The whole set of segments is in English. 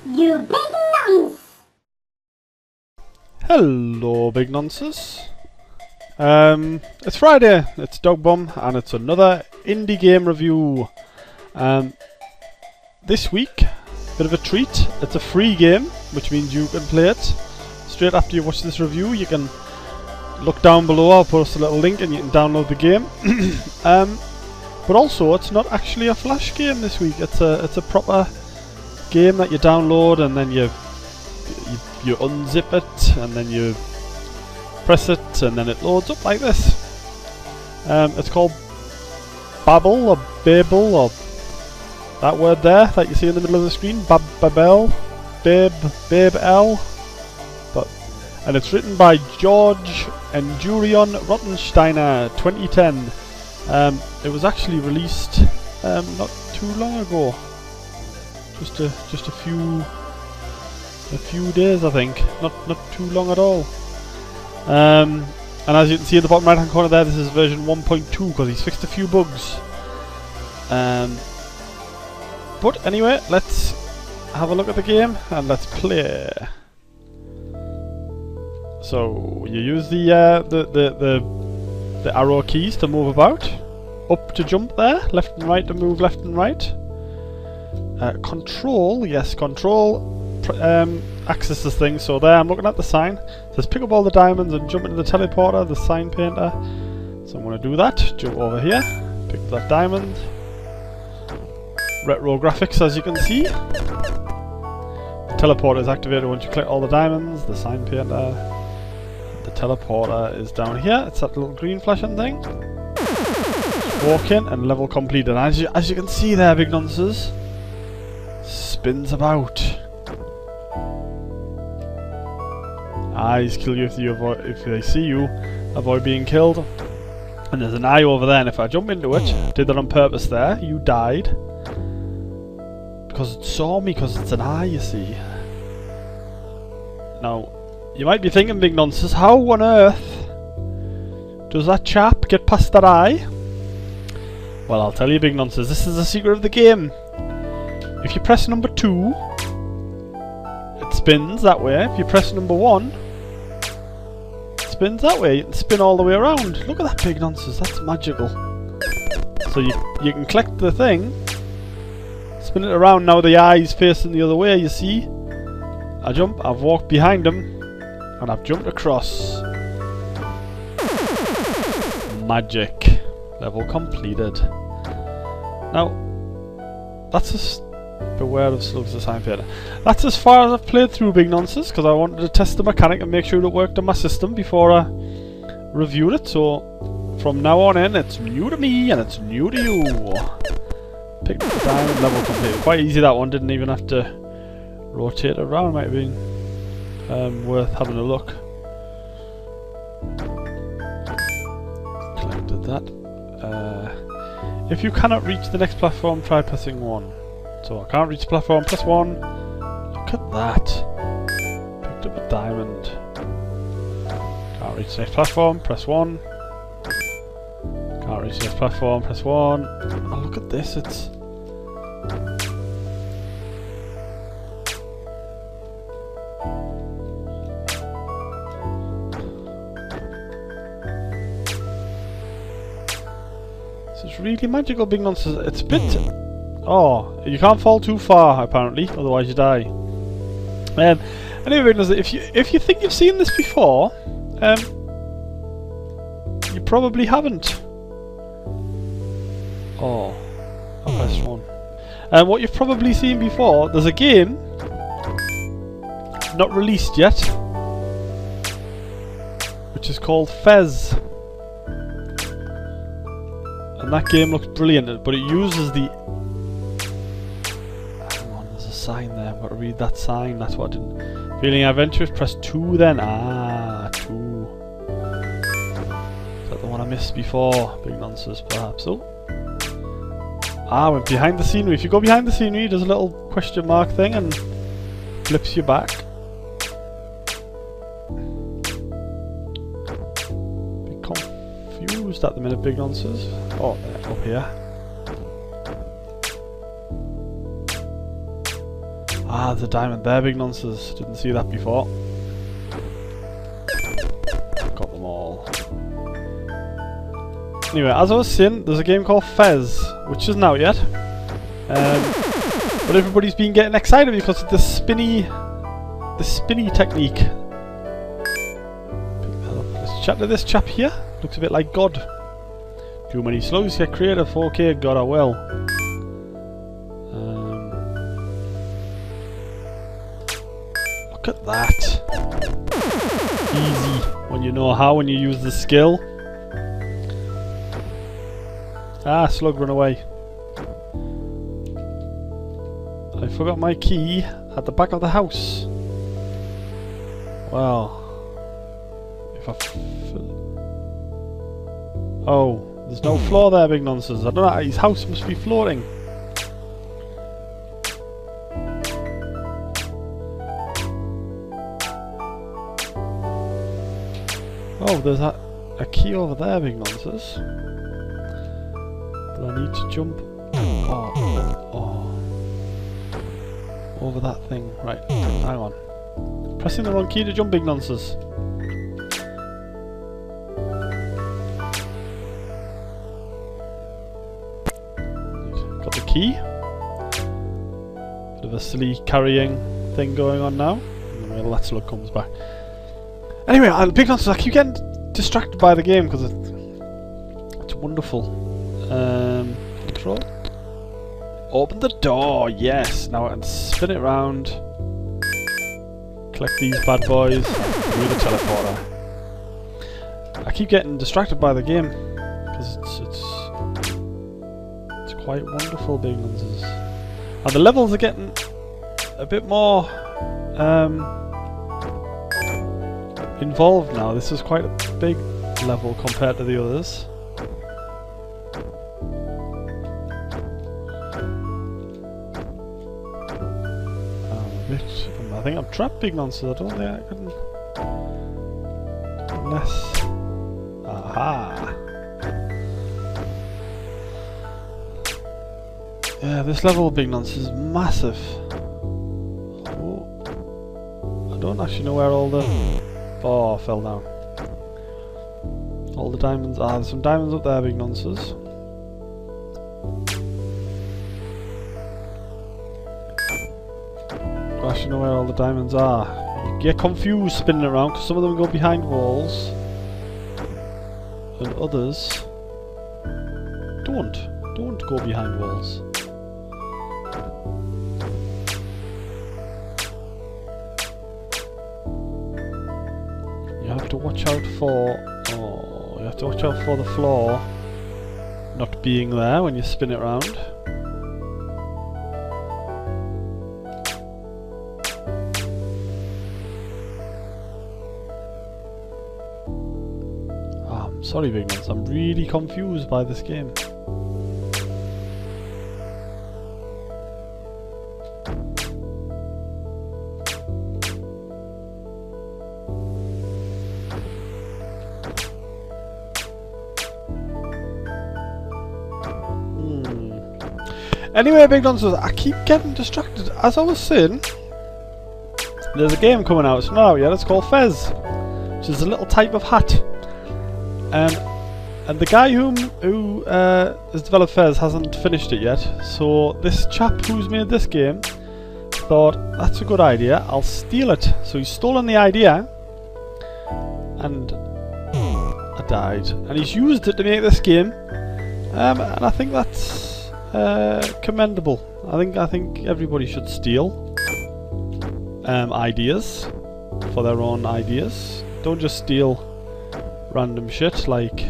You big nonce! Hello, big nonces. It's Friday, it's Dogbum, and it's another indie game review. This week, bit of a treat. It's a free game, which means you can play it straight after you watch this review. You can look down below, I'll post a little link and you can download the game. But also, it's not actually a flash game this week. It's a proper game that you download and then you unzip it and then you press it and then it loads up like this. It's called Babel or Babel or that word there that you see in the middle of the screen. Babel, Babel. And it's written by George and Jurion Rottensteiner, 2010. It was actually released not too long ago. Just a few days, I think. Not too long at all. And as you can see in the bottom right hand corner there, this is version 1.2 because he's fixed a few bugs. But anyway, let's have a look at the game and let's play. So you use the arrow keys to move about, up to jump there, left and right to move left and right. Control, yes, control accesses things. So there, I'm looking at the sign. It says pick up all the diamonds and jump into the teleporter, the sign painter. So I'm going to do that. Jump over here, pick up that diamond. Retro graphics, as you can see. The teleporter is activated once you collect all the diamonds. The sign painter. The teleporter is down here. It's that little green flashing thing. Just walk in and level completed. And as you can see there, big nonces, spins about. Eyes kill you if they see you. Avoid being killed. And there's an eye over there. And if I jump into it, did that on purpose there. You died because it saw me. Because it's an eye, you see. Now, you might be thinking, big nonsense, how on earth does that chap get past that eye? Well, I'll tell you, big nonsense, this is the secret of the game. If you press number 2, it spins that way. If you press number 1, it spins that way. You can spin all the way around. Look at that, big nonsense, that's magical. So you can collect the thing, spin it around. Now the eye's facing the other way, you see. I jump, I've walked behind him, and I've jumped across. Magic. Level completed. Now, that's just... Beware of slugs, the sign painter. That's as far as I've played through Big Nonsense, because I wanted to test the mechanic and make sure it worked on my system before I reviewed it. So, from now on in, it's new to me and it's new to you. Picked up the diamond, level completed. Quite easy, that one. Didn't even have to rotate it around. Might have been worth having a look. Collected that. If you cannot reach the next platform, try pressing 1. So I can't reach the platform, press 1. Look at that. Picked up a diamond. Can't reach the next platform, press 1. Can't reach the next platform, press 1. Oh, look at this, it's... It's really magical, big nonsense. It's a bit... Oh, you can't fall too far, apparently, otherwise you die. Anyway, big nonsense, if you think you've seen this before, you probably haven't. Oh, I pressed 1. What you've probably seen before, there's a game, not released yet, which is called Fez. And that game looks brilliant, but it uses the... Hang on, there's a sign there. I've got to read that sign. That's what I didn't... Feeling adventurous? Press 2 then. Ah, 2. Is that the one I missed before? Big nonsense, perhaps. Oh. Ah, went behind the scenery. If you go behind the scenery, there's a little question mark thing and flips you back. Confused at the minute, big nonsense. Oh, up here. Ah, there's a diamond there, big nonsense. Didn't see that before. Got them all. Anyway, as I was saying, there's a game called Fez, which isn't out yet. But everybody's been getting excited because of the spinny technique. Let's chat to this chap here. Looks a bit like God. Too many slugs get creative. Okay, God, I will. Look at that. Easy when you know how, when you use the skill. Ah, slug, run away. I forgot my key at the back of the house. Well, if I oh, there's no floor there, big nonsense. I don't know, his house must be floating. Oh, there's a key over there, big nonsense. Do I need to jump? Over that thing. Right, hang on. Pressing the wrong key to jump, big nonsense. Got the key. Bit of a silly carrying thing going on now. And then that slug comes back. Anyway, big nonsense, I keep getting distracted by the game because it's wonderful. Control. Open the door, yes. Now I can spin it round. Collect these bad boys. Through the teleporter. I keep getting distracted by the game because it's quite wonderful, big nonsense. And the levels are getting a bit more involved now. This is quite a big level compared to the others. I think I'm trapped, big nonsense. I don't think I can. Unless. Aha! Yeah, this level of big nonsense is massive. Oh. I don't actually know where all the. Oh, I fell down. All the diamonds. Ah, there's some diamonds up there, big nonsense. I don't actually know where all the diamonds are. You get confused spinning around because some of them go behind walls and others don't go behind walls. You have to watch out for the floor not being there when you spin it around. Sorry, big ones. I'm really confused by this game. Anyway, big nonsense, I keep getting distracted. As I was saying, there's a game coming out. It's not out yet. It's called Fez, which is a little type of hat. And the guy who has developed Fez hasn't finished it yet. So this chap who's made this game thought, that's a good idea, I'll steal it. So he's stolen the idea, and I died. And he's used it to make this game, and I think that's commendable. I think everybody should steal ideas for their own ideas. Don't just steal random shit like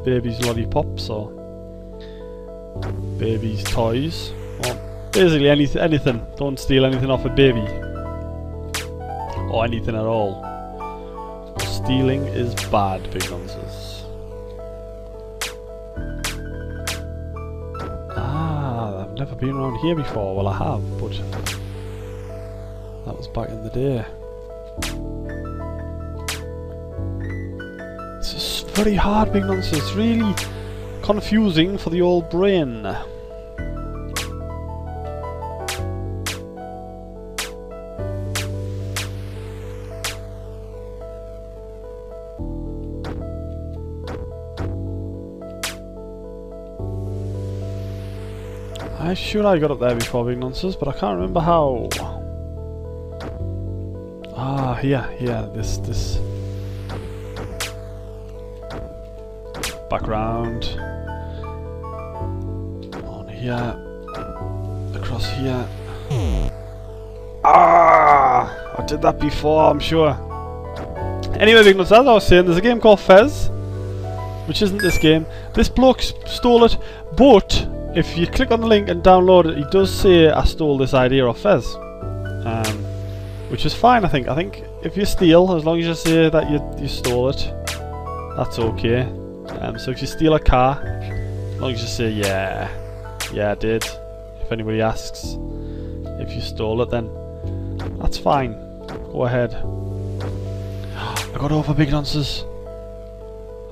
baby's lollipops or baby's toys, or basically anything. Don't steal anything off a baby or anything at all. Stealing is bad, big nonsense. Ah, I've never been around here before. Well, I have, but that was back in the day. It's very hard, big nonsense. It's really confusing for the old brain. I'm sure I got up there before, big nonsense, but I can't remember how. Ah, here, this. Back round. On here. Across here. Ah! I did that before, I'm sure. Anyway, big nuts, as I was saying, there's a game called Fez, which isn't this game. This bloke stole it, but if you click on the link and download it, he does say I stole this idea of Fez, which is fine. I think if you steal, as long as you say that you stole it, that's okay. So if you steal a car, as long as you say yeah I did. If anybody asks if you stole it, then that's fine. Go ahead. I got over, big nonsense.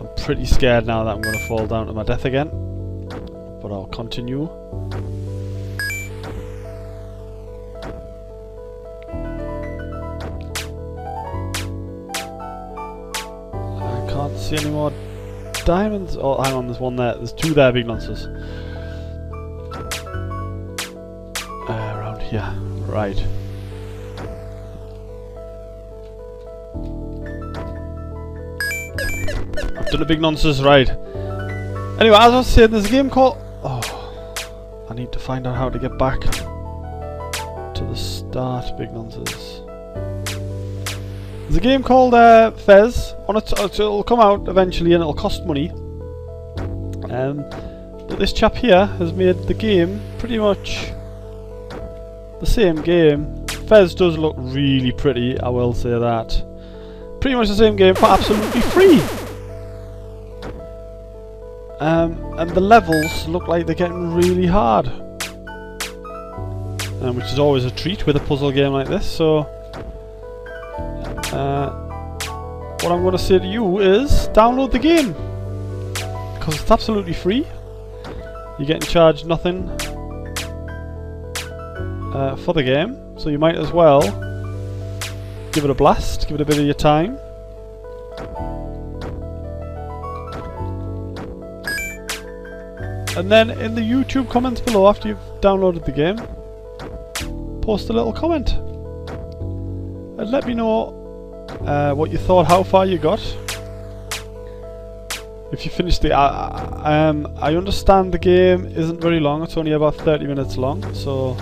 I'm pretty scared now that I'm going to fall down to my death again, but I'll continue. I can't see any more diamonds. Oh, hang on, there's one there. There's two there, big nonsense. Around here. Right. I've done a big nonsense ride. Anyway, as I was saying, there's a game called... Oh, I need to find out how to get back to the start, big nonsense. There's a game called Fez. It'll come out eventually and it'll cost money. But this chap here has made the game pretty much the same game. Fez does look really pretty, I will say that. Pretty much the same game for absolutely free. And the levels look like they're getting really hard, which is always a treat with a puzzle game like this. So what I'm going to say to you is download the game, because it's absolutely free. You're getting charged nothing for the game, so you might as well give it a blast, give it a bit of your time. And then in the YouTube comments below, after you've downloaded the game, post a little comment and let me know what you thought, how far you got. If you finished the... I understand the game isn't very long, it's only about 30 minutes long, so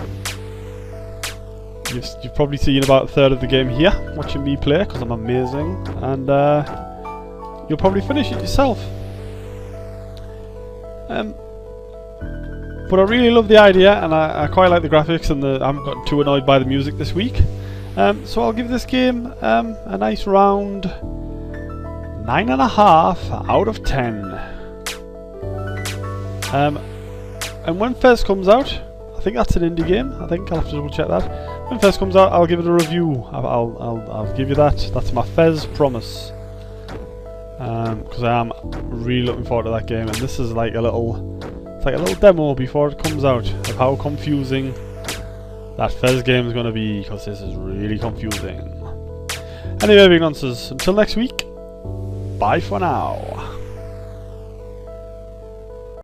you've probably seen about a third of the game here, watching me play, because I'm amazing, and you'll probably finish it yourself. But I really love the idea, and I quite like the graphics, and I haven't gotten too annoyed by the music this week. So I'll give this game a nice round 9.5 out of 10. And when Fez comes out, I think that's an indie game. I think I'll have to double check that. When Fez comes out, I'll give it a review. I'll give you that. That's my Fez promise. Because I am really looking forward to that game, and this is like a little demo before it comes out of how confusing that Fez game is going to be, because this is really confusing. Anyway, big nonsense, until next week, bye for now.